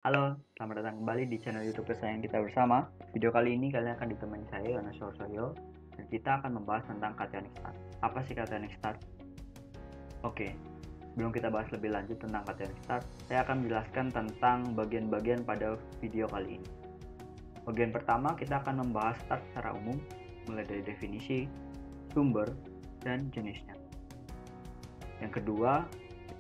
Halo, selamat datang kembali di channel YouTube kesayangan kita bersama. Video kali ini kalian akan ditemani saya, Yono Sorsoyo, dan kita akan membahas tentang cationic start. Apa sih cationic start? Oke, sebelum kita bahas lebih lanjut tentang cationic start, saya akan menjelaskan tentang bagian-bagian pada video kali ini. Bagian pertama, kita akan membahas start secara umum, mulai dari definisi, sumber, dan jenisnya. Yang kedua,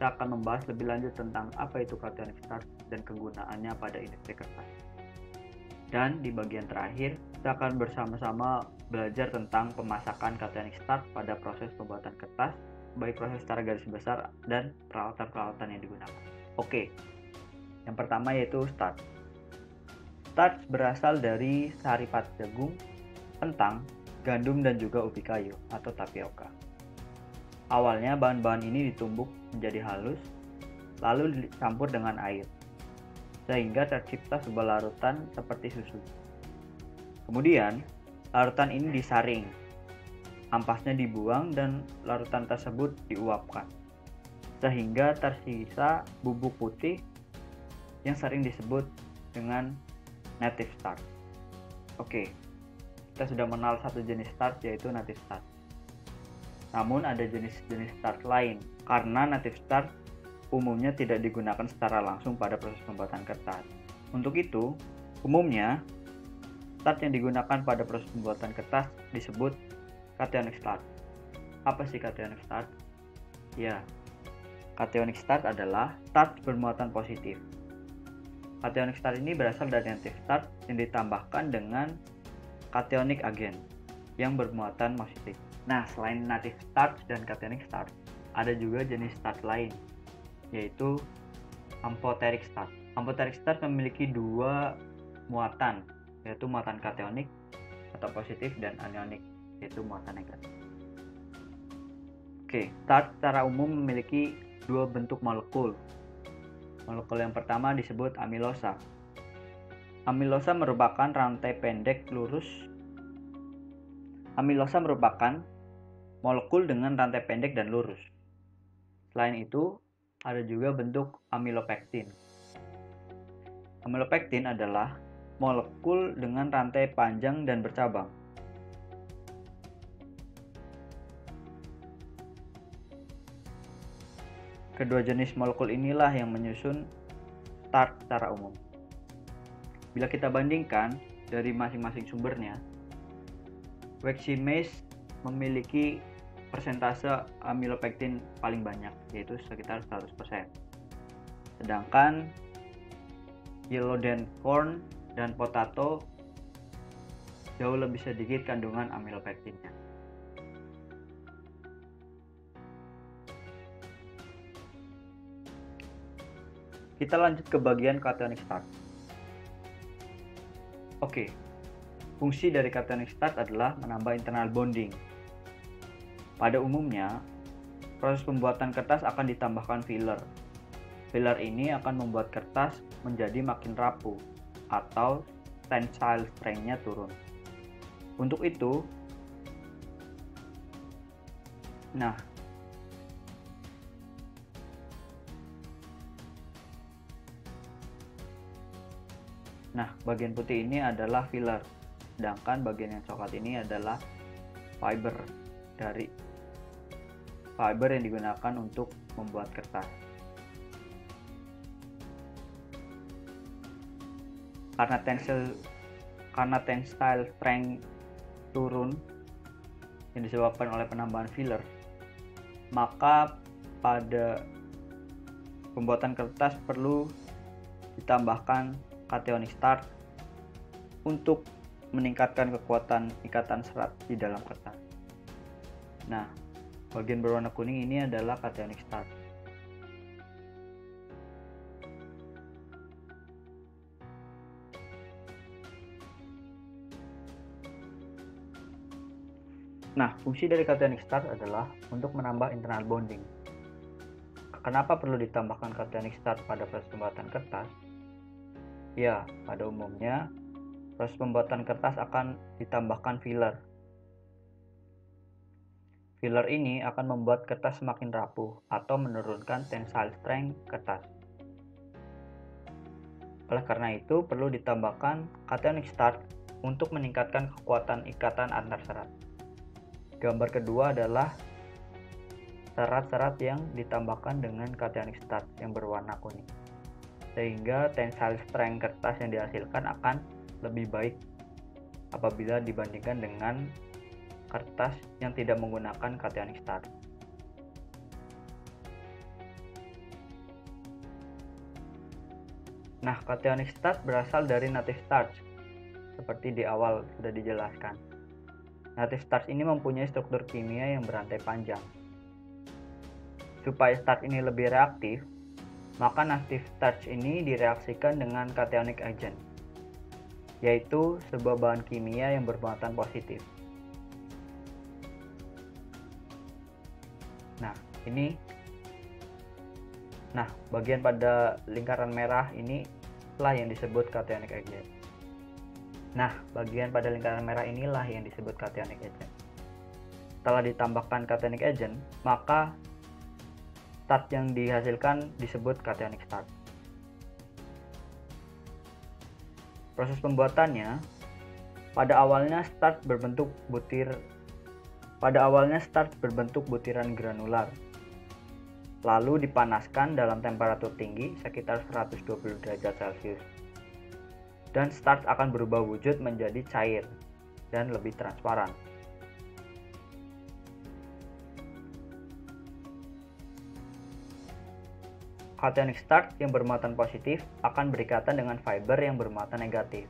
kita akan membahas lebih lanjut tentang apa itu cationic start dan kegunaannya pada industri kertas. Dan di bagian terakhir, kita akan bersama-sama belajar tentang pemasakan cationic start pada proses pembuatan kertas, baik proses secara garis besar dan peralatan-peralatan yang digunakan. Oke, yang pertama yaitu starch. Starch berasal dari saripat jagung, kentang, gandum, dan juga ubi kayu atau tapioka. Awalnya bahan-bahan ini ditumbuk menjadi halus, lalu dicampur dengan air, sehingga tercipta sebuah larutan seperti susu. Kemudian, larutan ini disaring, ampasnya dibuang dan larutan tersebut diuapkan, sehingga tersisa bubuk putih yang sering disebut dengan native starch. Oke, kita sudah mengenal satu jenis starch yaitu native starch. Namun ada jenis-jenis starch lain, karena native starch umumnya tidak digunakan secara langsung pada proses pembuatan kertas. Untuk itu, umumnya starch yang digunakan pada proses pembuatan kertas disebut cationic starch. Apa sih cationic starch? Ya, cationic starch adalah starch bermuatan positif. Cationic starch ini berasal dari native starch yang ditambahkan dengan cationic agent yang bermuatan positif. Nah, selain native starch dan cationic starch, ada juga jenis starch lain, yaitu amphoteric starch. Amphoteric starch memiliki dua muatan, yaitu muatan kationik atau positif dan anionic, yaitu muatan negatif. Oke, starch secara umum memiliki dua bentuk molekul. Molekul yang pertama disebut amilosa. Amilosa merupakan rantai pendek lurus. Amilosa merupakan molekul dengan rantai pendek dan lurus. Selain itu, ada juga bentuk amilopektin. Amilopektin adalah molekul dengan rantai panjang dan bercabang. Kedua jenis molekul inilah yang menyusun starch secara umum. Bila kita bandingkan dari masing-masing sumbernya, Weichsel memiliki persentase amilopektin paling banyak, yaitu sekitar 100%. Sedangkan yellow dent corn dan potato jauh lebih sedikit kandungan amilopektinnya. Kita lanjut ke bagian cationic starch. Oke, fungsi dari cationic starch adalah menambah internal bonding. Pada umumnya, proses pembuatan kertas akan ditambahkan filler. Filler ini akan membuat kertas menjadi makin rapuh atau tensile strength-nya turun. Untuk itu, bagian putih ini adalah filler, sedangkan bagian yang coklat ini adalah fiber yang digunakan untuk membuat kertas. Karena tensile strength turun yang disebabkan oleh penambahan filler, maka pada pembuatan kertas perlu ditambahkan cationic starch untuk meningkatkan kekuatan ikatan serat di dalam kertas. Nah, bagian berwarna kuning ini adalah cationic starch. Nah, fungsi dari cationic starch adalah untuk menambah internal bonding. Kenapa perlu ditambahkan cationic starch pada proses pembuatan kertas? Ya, pada umumnya proses pembuatan kertas akan ditambahkan filler. Filler ini akan membuat kertas semakin rapuh atau menurunkan tensile strength kertas. Oleh karena itu, perlu ditambahkan cationic starch untuk meningkatkan kekuatan ikatan antar serat. Gambar kedua adalah serat-serat yang ditambahkan dengan cationic starch yang berwarna kuning, sehingga tensile strength kertas yang dihasilkan akan lebih baik apabila dibandingkan dengan kertas yang tidak menggunakan cationic starch. Nah, cationic starch berasal dari native starch, seperti di awal sudah dijelaskan. Native starch ini mempunyai struktur kimia yang berantai panjang. Supaya starch ini lebih reaktif, maka native starch ini direaksikan dengan cationic agent, yaitu sebuah bahan kimia yang bermuatan positif. Nah, bagian pada lingkaran merah ini lah yang disebut cationic agent. Setelah ditambahkan cationic agent, maka starch yang dihasilkan disebut cationic starch. Proses pembuatannya, pada awalnya starch berbentuk butiran granular, lalu dipanaskan dalam temperatur tinggi sekitar 120 derajat Celcius. Dan starch akan berubah wujud menjadi cair dan lebih transparan. Cationic starch yang bermuatan positif akan berikatan dengan fiber yang bermuatan negatif,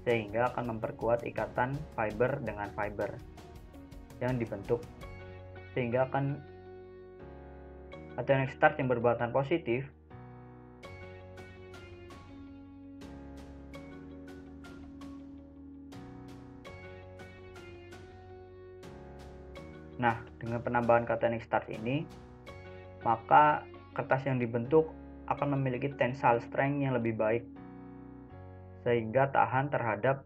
sehingga akan memperkuat ikatan fiber dengan fiber yang dibentuk, sehingga cationic starch yang bermuatan positif dengan penambahan cationic starch ini, maka kertas yang dibentuk akan memiliki tensile strength yang lebih baik, sehingga tahan terhadap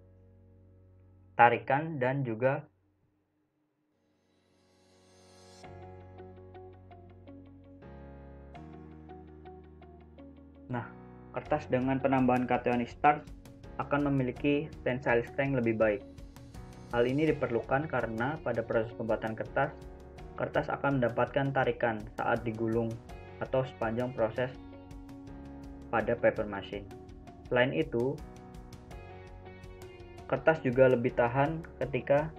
tarikan dan juga kertas dengan penambahan cationic starch akan memiliki tensile strength lebih baik. Hal ini diperlukan karena pada proses pembuatan kertas akan mendapatkan tarikan saat digulung atau sepanjang proses pada paper machine. Selain itu, kertas juga lebih tahan ketika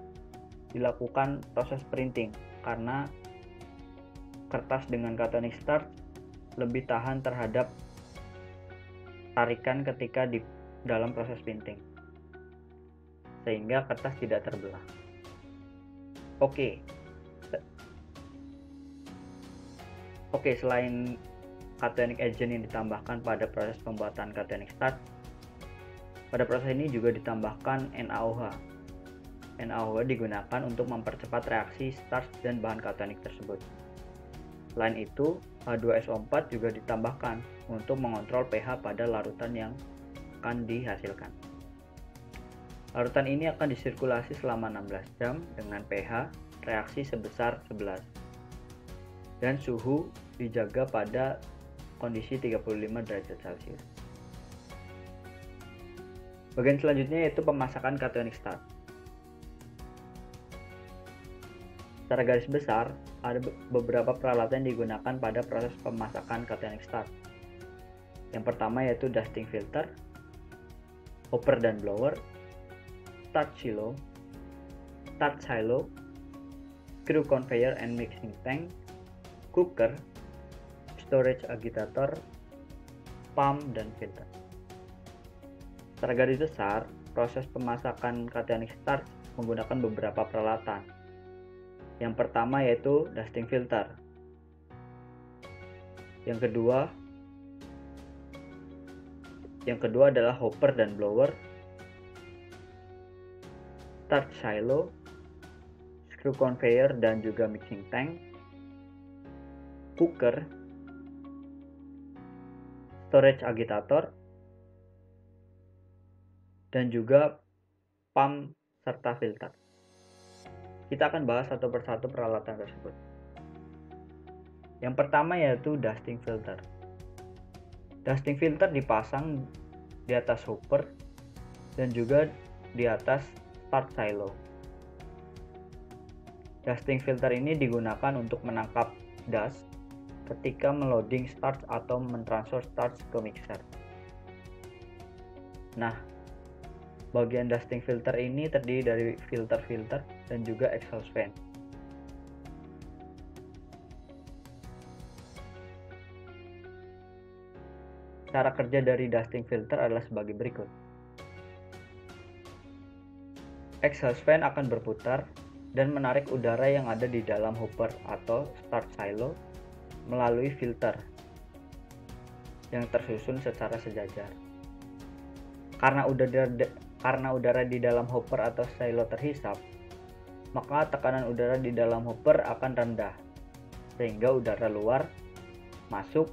dilakukan proses printing karena kertas dengan cationic starch lebih tahan terhadap tarikan ketika di dalam proses printing, sehingga kertas tidak terbelah. Oke, selain cationic agent yang ditambahkan pada proses pembuatan cationic starch, pada proses ini juga ditambahkan NaOH. NaOH digunakan untuk mempercepat reaksi starch dan bahan cationic tersebut. Selain itu, H2SO4 juga ditambahkan untuk mengontrol pH pada larutan yang akan dihasilkan. Larutan ini akan disirkulasi selama 16 jam dengan pH reaksi sebesar 11 dan suhu dijaga pada kondisi 35 derajat Celcius. Bagian selanjutnya yaitu pemasakan cationic starch. Secara garis besar, ada beberapa peralatan yang digunakan pada proses pemasakan cationic starch. Yang pertama yaitu dusting filter, hopper dan blower, starch silo, screw conveyor and mixing tank, cooker, storage agitator, pump, dan filter. Secara garis besar, proses pemasakan cationic starch menggunakan beberapa peralatan. Yang pertama yaitu dusting filter. Yang kedua adalah hopper dan blower, starch silo, screw conveyor dan juga mixing tank, cooker, storage agitator, dan juga pump serta filter. Kita akan bahas satu persatu peralatan tersebut. Yang pertama yaitu dusting filter. Dusting filter dipasang di atas hopper, dan juga di atas start silo. Dusting filter ini digunakan untuk menangkap dust ketika meloading starch atau mentransfer starch ke mixer. Nah, bagian dusting filter ini terdiri dari filter dan juga exhaust fan. Cara kerja dari dusting filter adalah sebagai berikut. Exhaust fan akan berputar dan menarik udara yang ada di dalam hopper atau start silo melalui filter yang tersusun secara sejajar. Karena udara di dalam hopper atau silo terhisap, maka tekanan udara di dalam hopper akan rendah, sehingga udara luar masuk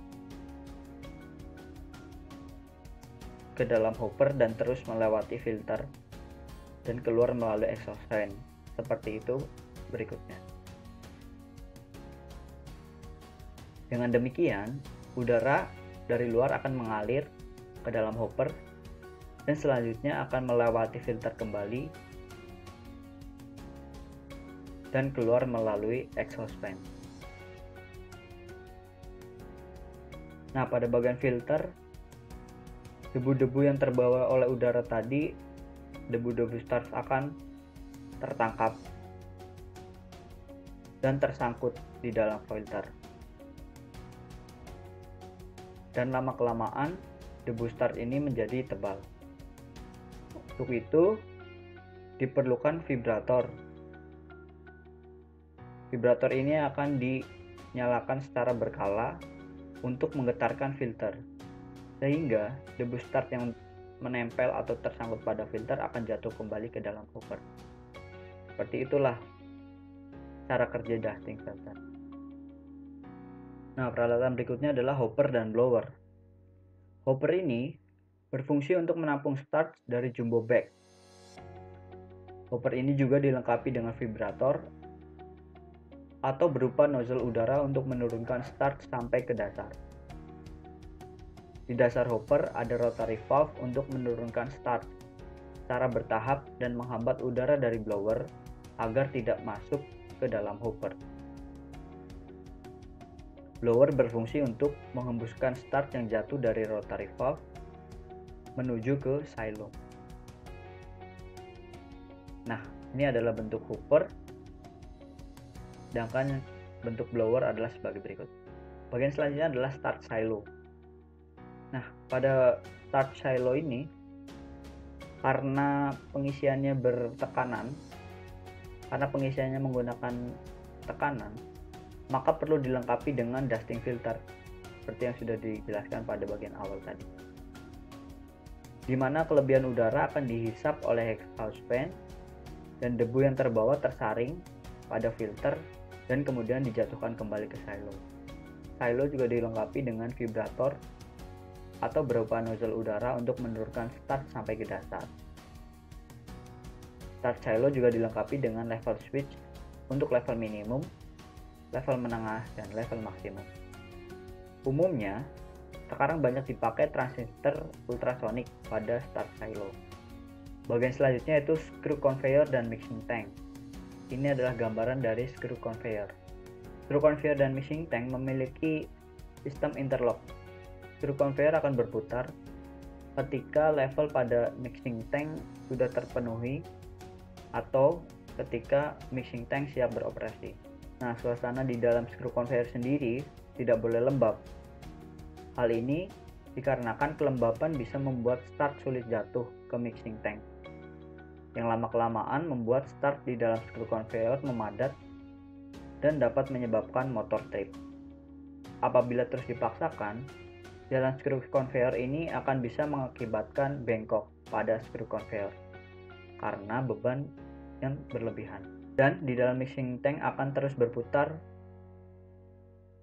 ke dalam hopper dan terus melewati filter dan keluar melalui exhaust fan. Seperti itu berikutnya. Dengan demikian, udara dari luar akan mengalir ke dalam hopper dan selanjutnya akan melewati filter kembali dan keluar melalui exhaust fan. Nah, pada bagian filter, debu-debu yang terbawa oleh udara tadi, debu-debu starch akan tertangkap dan tersangkut di dalam filter. Dan lama-kelamaan, debu starch ini menjadi tebal. Untuk itu, diperlukan vibrator. Vibrator ini akan dinyalakan secara berkala untuk menggetarkan filter, sehingga debu starch yang menempel atau tersangkut pada filter akan jatuh kembali ke dalam hopper. Seperti itulah cara kerja dusting filter. Nah, peralatan berikutnya adalah hopper dan blower. Hopper ini berfungsi untuk menampung starch dari jumbo bag. Hopper ini juga dilengkapi dengan vibrator atau berupa nozzle udara untuk menurunkan starch sampai ke dasar. Di dasar hopper ada rotary valve untuk menurunkan starch secara bertahap dan menghambat udara dari blower agar tidak masuk ke dalam hopper. Blower berfungsi untuk menghembuskan starch yang jatuh dari rotary valve menuju ke silo. Nah, ini adalah bentuk hopper, sedangkan bentuk blower adalah sebagai berikut. Bagian selanjutnya adalah start silo. Nah, pada start silo ini, karena pengisiannya menggunakan tekanan, maka perlu dilengkapi dengan dusting filter, seperti yang sudah dijelaskan pada bagian awal tadi. Di mana kelebihan udara akan dihisap oleh exhaust fan dan debu yang terbawa tersaring pada filter dan kemudian dijatuhkan kembali ke silo. Silo juga dilengkapi dengan vibrator atau berupa nozzle udara untuk menurunkan starch sampai ke dasar. Start silo juga dilengkapi dengan level switch untuk level minimum, level menengah, dan level maksimum. Umumnya, sekarang banyak dipakai transistor ultrasonic pada start silo. Bagian selanjutnya yaitu screw conveyor dan mixing tank. Ini adalah gambaran dari screw conveyor. Screw conveyor dan mixing tank memiliki sistem interlock. Screw conveyor akan berputar ketika level pada mixing tank sudah terpenuhi atau ketika mixing tank siap beroperasi. Nah, suasana di dalam screw conveyor sendiri tidak boleh lembab. Hal ini dikarenakan kelembapan bisa membuat starch sulit jatuh ke mixing tank, yang lama-kelamaan membuat starch di dalam screw conveyor memadat dan dapat menyebabkan motor trip. Apabila terus dipaksakan, jalan screw conveyor ini akan bisa mengakibatkan bengkok pada screw conveyor karena beban yang berlebihan. Dan di dalam mixing tank akan terus berputar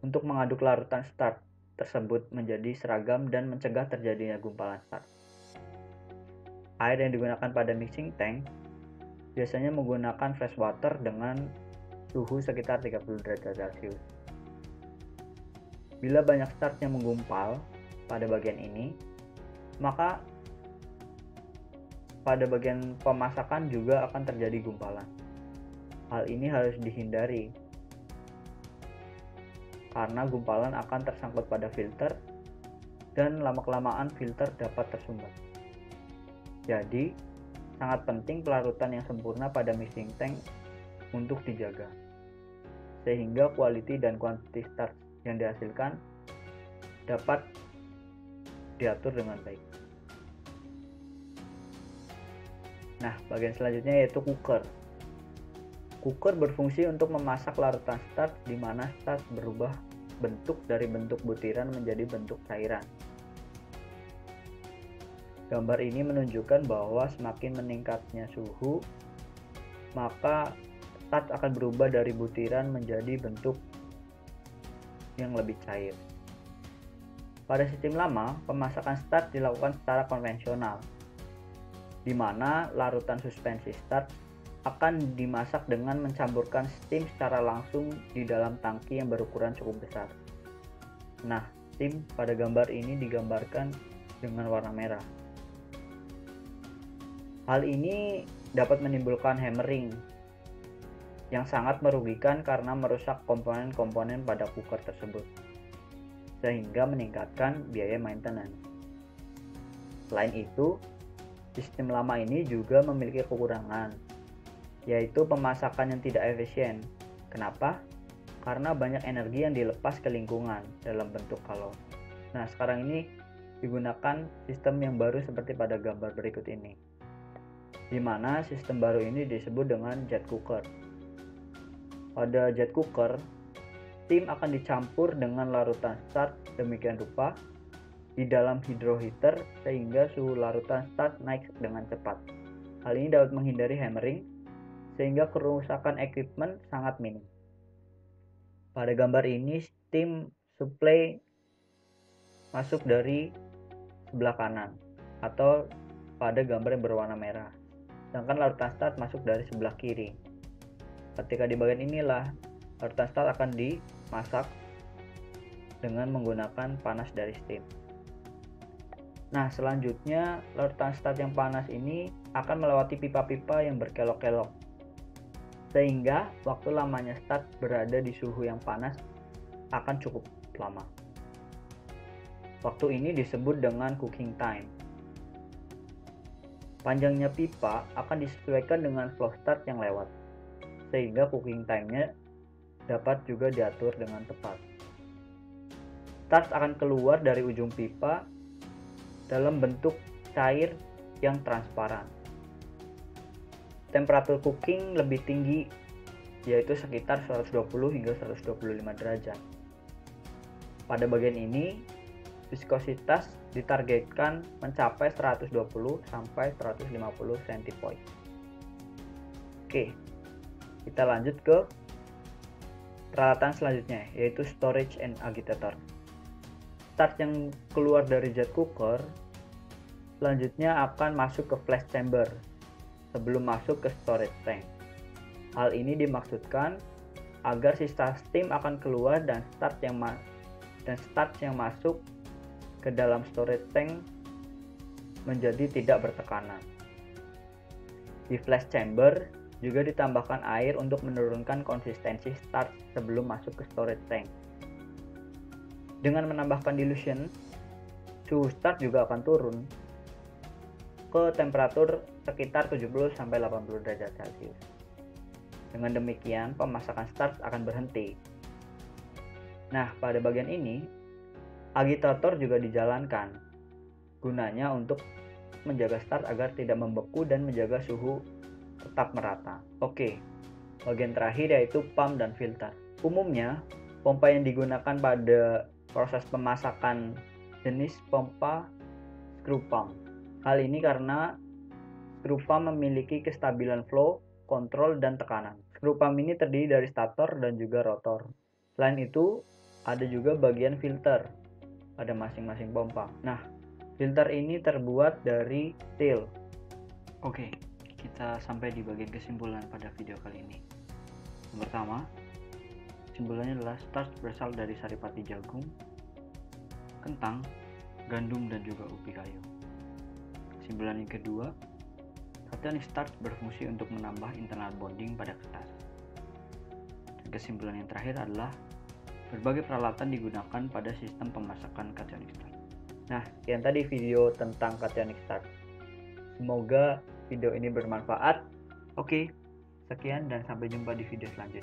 untuk mengaduk larutan starch tersebut menjadi seragam dan mencegah terjadinya gumpalan starch. Air yang digunakan pada mixing tank biasanya menggunakan fresh water dengan suhu sekitar 30 derajat Celcius. Bila banyak starch yang menggumpal pada bagian ini, maka pada bagian pemasakan juga akan terjadi gumpalan. Hal ini harus dihindari karena gumpalan akan tersangkut pada filter dan lama-kelamaan filter dapat tersumbat. Jadi, sangat penting pelarutan yang sempurna pada mixing tank untuk dijaga, sehingga quality dan quantity starch yang dihasilkan dapat diatur dengan baik. Nah, bagian selanjutnya yaitu cooker. Cooker berfungsi untuk memasak larutan starch di mana starch berubah bentuk dari bentuk butiran menjadi bentuk cairan. Gambar ini menunjukkan bahwa semakin meningkatnya suhu, maka starch akan berubah dari butiran menjadi bentuk yang lebih cair. Pada sistem lama, pemasakan starch dilakukan secara konvensional, di mana larutan suspensi starch akan dimasak dengan mencampurkan steam secara langsung di dalam tangki yang berukuran cukup besar. Nah, steam pada gambar ini digambarkan dengan warna merah. Hal ini dapat menimbulkan hammering yang sangat merugikan karena merusak komponen-komponen pada cooker tersebut, sehingga meningkatkan biaya maintenance. Selain itu, sistem lama ini juga memiliki kekurangan, yaitu pemasakan yang tidak efisien. Kenapa? Karena banyak energi yang dilepas ke lingkungan dalam bentuk kalor. Nah, sekarang ini digunakan sistem yang baru seperti pada gambar berikut ini, di mana sistem baru ini disebut dengan jet cooker. Pada jet cooker, steam akan dicampur dengan larutan starch demikian rupa di dalam hydroheater sehingga suhu larutan starch naik dengan cepat. Hal ini dapat menghindari hammering sehingga kerusakan equipment sangat minim. Pada gambar ini steam supply masuk dari sebelah kanan atau pada gambar yang berwarna merah, sedangkan larutan starch masuk dari sebelah kiri. Ketika di bagian inilah larutan starch akan dimasak dengan menggunakan panas dari steam. Nah, selanjutnya larutan starch yang panas ini akan melewati pipa-pipa yang berkelok-kelok, sehingga waktu lamanya starch berada di suhu yang panas akan cukup lama. Waktu ini disebut dengan cooking time. Panjangnya pipa akan disesuaikan dengan flow starch yang lewat, sehingga cooking time-nya dapat juga diatur dengan tepat. Starch akan keluar dari ujung pipa dalam bentuk cair yang transparan. Temperatur cooking lebih tinggi, yaitu sekitar 120 hingga 125 derajat. Pada bagian ini, viskositas ditargetkan mencapai 120 sampai 150 centipoint. Oke, kita lanjut ke peralatan selanjutnya, yaitu storage and agitator. Starch yang keluar dari jet cooker selanjutnya akan masuk ke flash chamber sebelum masuk ke storage tank. Hal ini dimaksudkan agar sisa steam akan keluar dan starch yang masuk ke dalam storage tank menjadi tidak bertekanan. Di flash chamber juga ditambahkan air untuk menurunkan konsistensi starch sebelum masuk ke storage tank. Dengan menambahkan dilution, suhu starch juga akan turun ke temperatur sekitar 70-80 derajat Celcius. Dengan demikian, pemasakan starch akan berhenti. Nah, pada bagian ini, agitator juga dijalankan, gunanya untuk menjaga starch agar tidak membeku dan menjaga suhu tetap merata. Oke, bagian terakhir yaitu pump dan filter. Umumnya, pompa yang digunakan pada proses pemasakan jenis pompa screw pump. Hal ini karena screw pump memiliki kestabilan flow, kontrol, dan tekanan. Screw pump ini terdiri dari stator dan juga rotor. Selain itu, ada juga bagian filter pada masing-masing pompa. Nah, filter ini terbuat dari steel. Oke, kita sampai di bagian kesimpulan pada video kali ini. Yang pertama, kesimpulannya adalah starch berasal dari saripati jagung, kentang, gandum, dan juga ubi kayu. Kesimpulan yang kedua, Cationic starch berfungsi untuk menambah internal bonding pada kertas. Dan kesimpulan yang terakhir adalah berbagai peralatan digunakan pada sistem pemasakan cationic starch. Nah, sekian tadi video tentang cationic starch. Semoga video ini bermanfaat. Oke, sekian dan sampai jumpa di video selanjutnya.